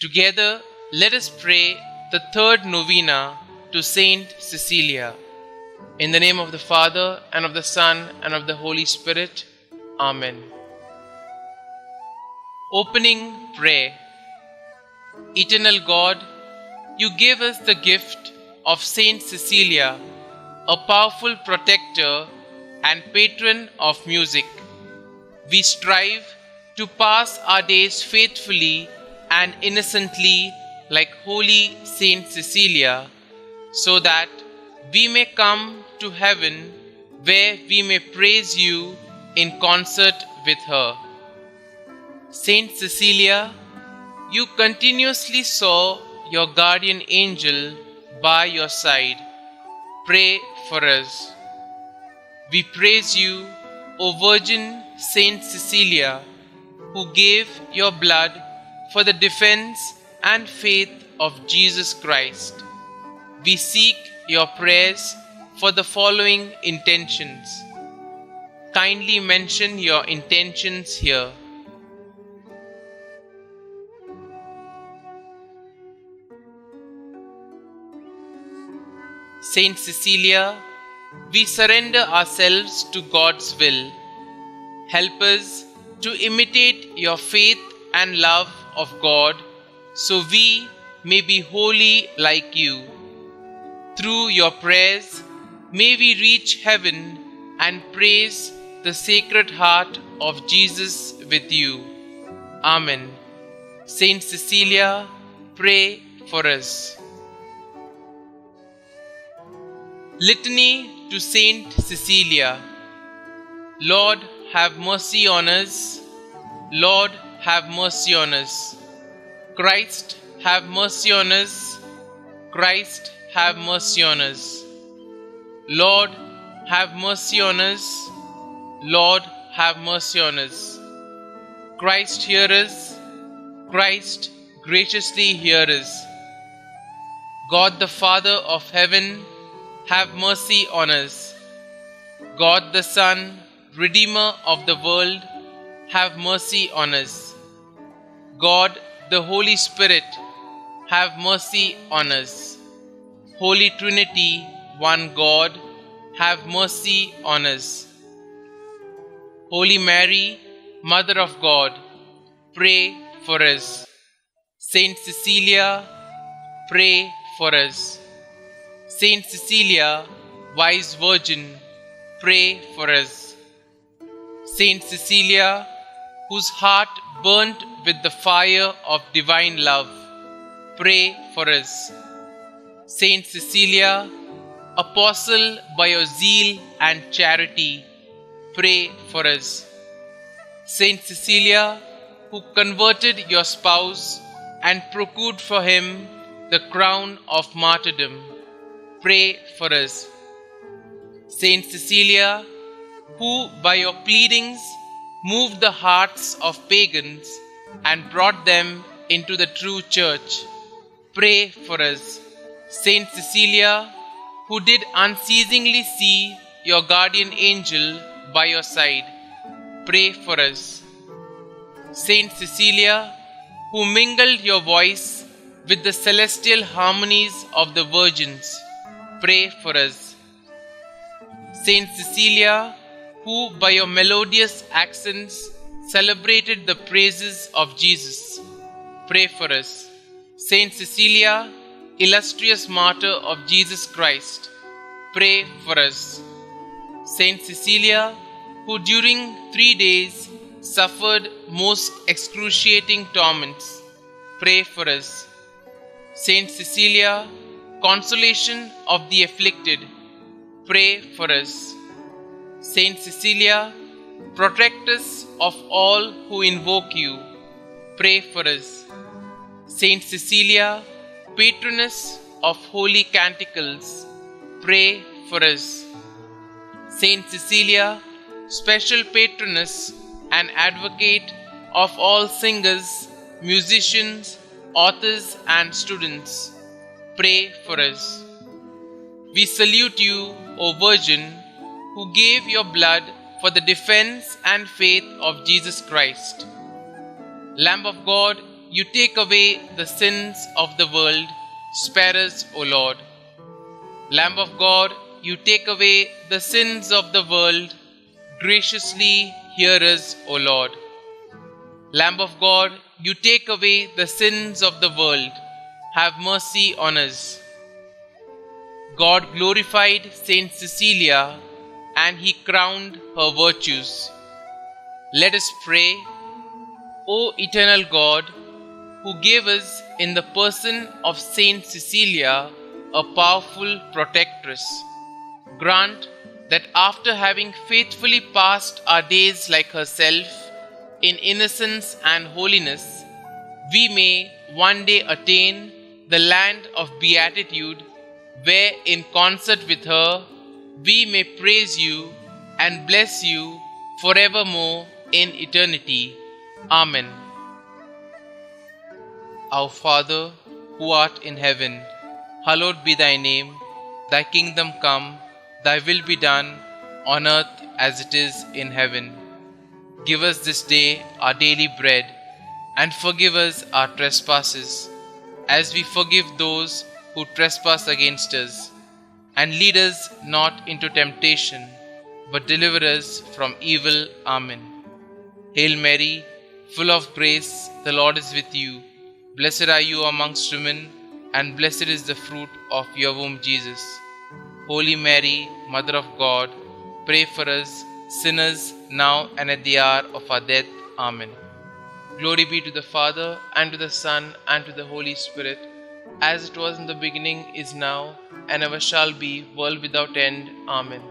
Together, let us pray the third novena to St Cecilia. In the name of the Father, and of the Son, and of the Holy Spirit. Amen. Opening prayer. Eternal God, you gave us the gift of St Cecilia, a powerful protector and patron of music. We strive to pass our days faithfully and innocently like holy St Cecilia, so that we may come to heaven where we may praise you in concert with her. St Cecilia, you continuously saw your guardian angel by your side. Pray for us. We praise you, O Virgin St Cecilia, who gave your blood for the defense and faith of Jesus Christ. We seek your prayers for the following intentions. Kindly mention your intentions here. Saint Cecilia, we surrender ourselves to God's will. Help us to imitate your faith and love of God, so we may be holy like you. Through your prayers, may we reach heaven and praise the Sacred Heart of Jesus with you. Amen. Saint Cecilia, pray for us. Litany to Saint Cecilia. Lord, have mercy on us. Lord, have mercy on us. Christ, have mercy on us. Christ, have mercy on us. Lord, have mercy on us. Lord, have mercy on us. Christ, hear us. Christ, graciously hear us. God the Father of heaven, have mercy on us. God the Son, Redeemer of the world, have mercy on us. God the Holy Spirit, have mercy on us. Holy Trinity, one God, have mercy on us. Holy Mary, Mother of God, pray for us. Saint Cecilia, pray for us. Saint Cecilia, Wise Virgin, pray for us. Saint Cecilia, whose heart burnt with the fire of divine love, pray for us. Saint Cecilia, Apostle by your zeal and charity, pray for us. Saint Cecilia, who converted your spouse and procured for him the crown of martyrdom, pray for us. Saint Cecilia, who by your pleadings moved the hearts of pagans and brought them into the true church, pray for us. Saint Cecilia, who did unceasingly see your guardian angel by your side, pray for us. Saint Cecilia, who mingled your voice with the celestial harmonies of the virgins, pray for us. Saint Cecilia, who by your melodious accents celebrated the praises of Jesus, pray for us. Saint Cecilia, illustrious martyr of Jesus Christ, pray for us. Saint Cecilia, who during 3 days suffered most excruciating torments, pray for us. Saint Cecilia, consolation of the afflicted, pray for us. Saint Cecilia, protectress of all who invoke you, pray for us. Saint Cecilia, patroness of holy canticles, pray for us. Saint Cecilia, special patroness and advocate of all singers, musicians, authors and students, pray for us. We salute you, O Virgin, who gave your blood for the defense and faith of Jesus Christ. Lamb of God, you take away the sins of the world, spare us, O Lord. Lamb of God, you take away the sins of the world, graciously hear us, O Lord. Lamb of God, you take away the sins of the world, have mercy on us. God glorified St Cecilia, and he crowned her virtues. Let us pray. O eternal God, who gave us in the person of St Cecilia a powerful protectress, grant that after having faithfully passed our days like herself in innocence and holiness, we may one day attain the land of beatitude, where in concert with her we may praise you and bless you forevermore in eternity. Amen. Our Father, who art in heaven, hallowed be thy name. Thy kingdom come, thy will be done, on earth as it is in heaven. Give us this day our daily bread, and forgive us our trespasses, as we forgive those who trespass against us. And lead us not into temptation, but deliver us from evil. Amen. Hail Mary, full of grace, the Lord is with you. Blessed are you amongst women, and blessed is the fruit of your womb, Jesus. Holy Mary, Mother of God, pray for us sinners, now and at the hour of our death. Amen. Glory be to the Father, and to the Son, and to the Holy Spirit, as it was in the beginning, is now, and ever shall be, world without end. Amen.